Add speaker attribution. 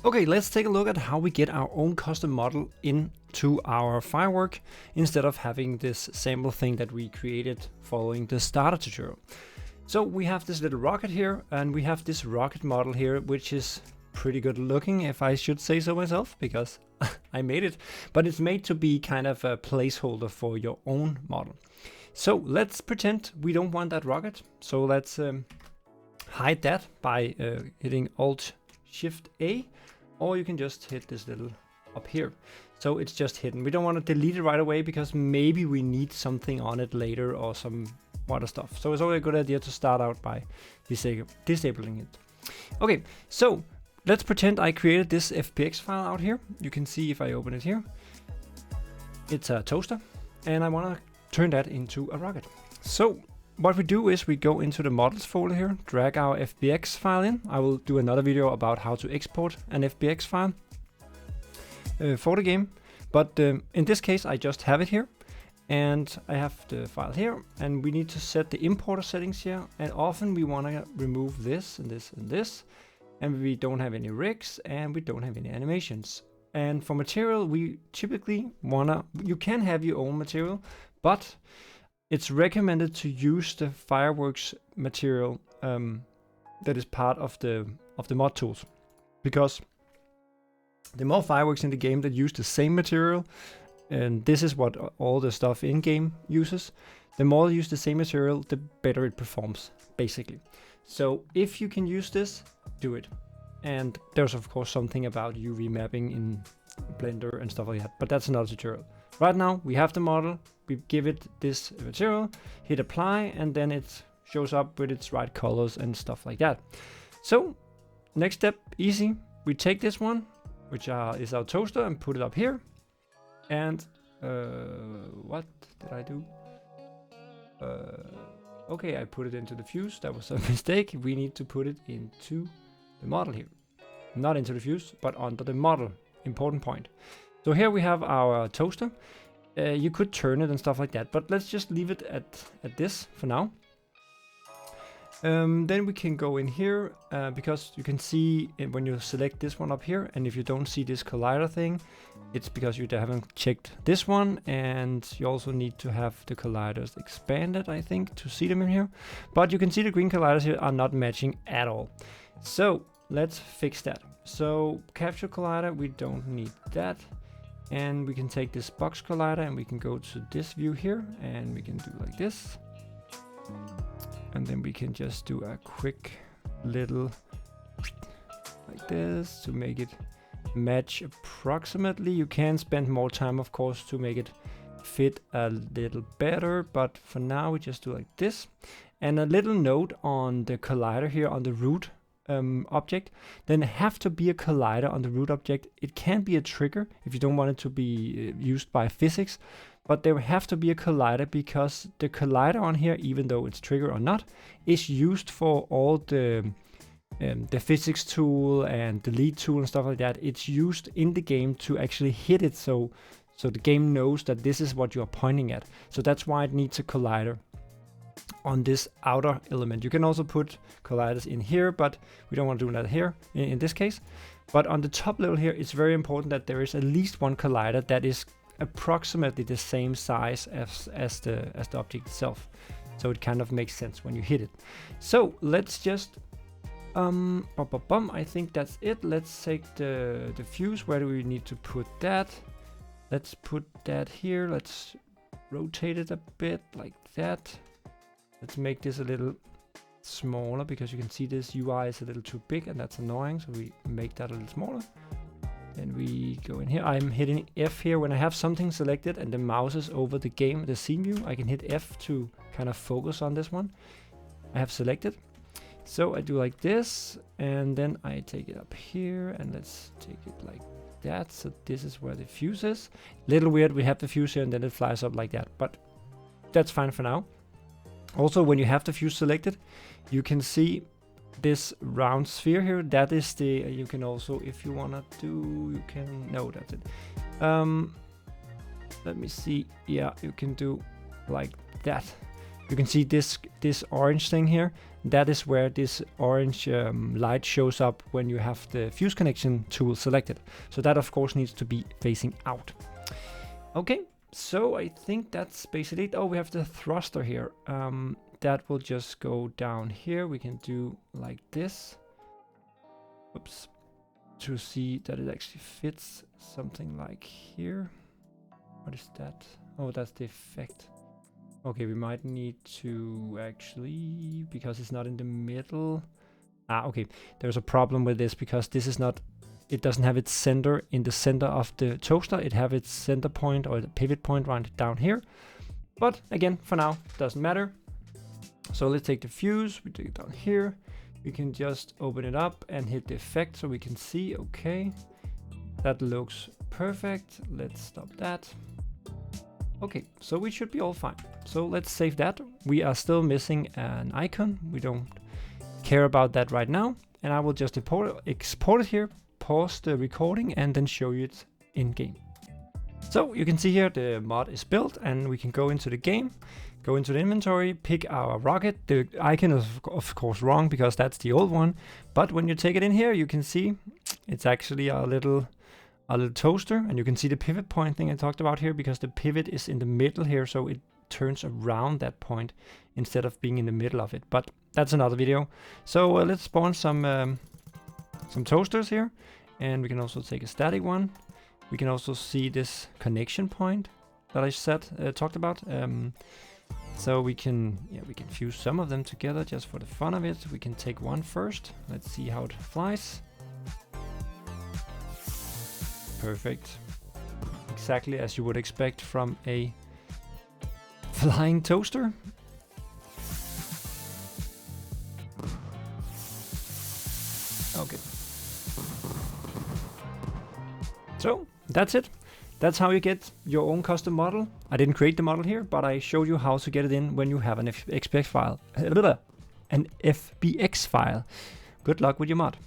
Speaker 1: Okay, let's take a look at how we get our own custom model into our firework instead of having this sample thing that we created following the starter tutorial. So we have this little rocket here, and we have this rocket model here, which is pretty good looking, if I should say so myself, because I made it, but it's made to be kind of a placeholder for your own model. So let's pretend we don't want that rocket. So let's hide that by hitting Alt-Shift-A, or you can just hit this little up here. So it's just hidden. We don't want to delete it right away because maybe we need something on it later or some other stuff. So it's always a good idea to start out by disabling it. Okay, so let's pretend I created this FBX file out here. You can see if I open it here, it's a toaster, and I want to turn that into a rocket. So what we do is we go into the models folder here, drag our FBX file in. I will do another video about how to export an FBX file for the game. But in this case, I just have it here. And I have the file here. And we need to set the importer settings here. And often we want to remove this and this and this. And we don't have any rigs and we don't have any animations. And for material, we typically you can have your own material, but it's recommended to use the fireworks material that is part of the mod tools, because the more fireworks in the game that use the same material, and this is what all the stuff in game uses, the more you use the same material, the better it performs, basically. So if you can use this, do it. And there's of course something about UV mapping in Blender and stuff like that, but that's another tutorial. Right now we have the model, we give it this material, hit apply, and then it shows up with its right colors and stuff like that. So next step, easy. We take this one, which is our toaster, and put it up here. And what did I do? Okay, I put it into the fuse. That was a mistake. We need to put it into the model here. Not into the fuse, but under the model. Important point. So here we have our toaster. You could turn it and stuff like that, but let's just leave it at this for now. Then we can go in here, because you can see when you select this one up here, and if you don't see this collider thing, it's because you haven't checked this one, and you also need to have the colliders expanded, I think, to see them in here. But you can see the green colliders here are not matching at all. So let's fix that. So capture collider, we don't need that. And we can take this box collider and we can go to this view here, and we can do like this. And then we can just do a quick little like this to make it match approximately. You can spend more time, of course, to make it fit a little better, but for now we just do like this. And a little note on the collider here on the root object, then have to be a collider on the root object. It can be a trigger if you don't want it to be used by physics, but there have to be a collider, because the collider on here, even though it's trigger or not, is used for all the physics tool and the lead tool and stuff like that. It's used in the game to actually hit it, so the game knows that this is what you are pointing at. So that's why it needs a collider on this outer element. You can also put colliders in here, but we don't want to do that here in this case. But on the top level here, it's very important that there is at least one collider that is approximately the same size as the object itself. So it kind of makes sense when you hit it. So let's just I think that's it. Let's take the fuse. Where do we need to put that? Let's put that here. Let's rotate it a bit like that. Let's make this a little smaller, because you can see this UI is a little too big and that's annoying. So we make that a little smaller. And we go in here. I'm hitting F here when I have something selected and the mouse is over the scene view. I can hit F to kind of focus on this one I have selected. So I do like this, and then I take it up here, and let's take it like that. So this is where the fuse is. Little weird, we have the fuse here and then it flies up like that, but that's fine for now. Also, when you have the fuse selected, you can see this round sphere here. That is the, you can also, if you wanna do, you can, no, that's it. Let me see, yeah, you can do like that. You can see this orange thing here. That is where this orange light shows up when you have the fuse connection tool selected. So that of course needs to be facing out. Okay, so I think that's basically it. Oh, we have the thruster here. That will just go down here. We can do like this. Oops. To see that it actually fits something like here. What is that? Oh, that's the effect. Okay, we might need to actually, because it's not in the middle. Okay, there's a problem with this because this is not, it doesn't have its center in the center of the toaster. It have its center point or the pivot point right down here. But again, for now, doesn't matter. So let's take the fuse, we take it down here. We can just open it up and hit the effect so we can see, okay. That looks perfect. Let's stop that. Okay, so we should be all fine. So let's save that. We are still missing an icon. We don't care about that right now. And I will just export it here, pause the recording, and then show you it in game. So you can see here the mod is built, and we can go into the game, go into the inventory, pick our rocket. The icon is of course wrong because that's the old one. But when you take it in here, you can see it's actually a little toaster, and you can see the pivot point thing I talked about here because the pivot is in the middle here, so it turns around that point instead of being in the middle of it. But that's another video. So let's spawn some toasters here, and we can also take a static one. We can also see this connection point that I talked about. So we can fuse some of them together just for the fun of it. We can take one first. Let's see how it flies. Perfect. Exactly as you would expect from a flying toaster. Okay. So that's it. That's how you get your own custom model. I didn't create the model here, but I showed you how to get it in when you have an FBX file. Good luck with your mod.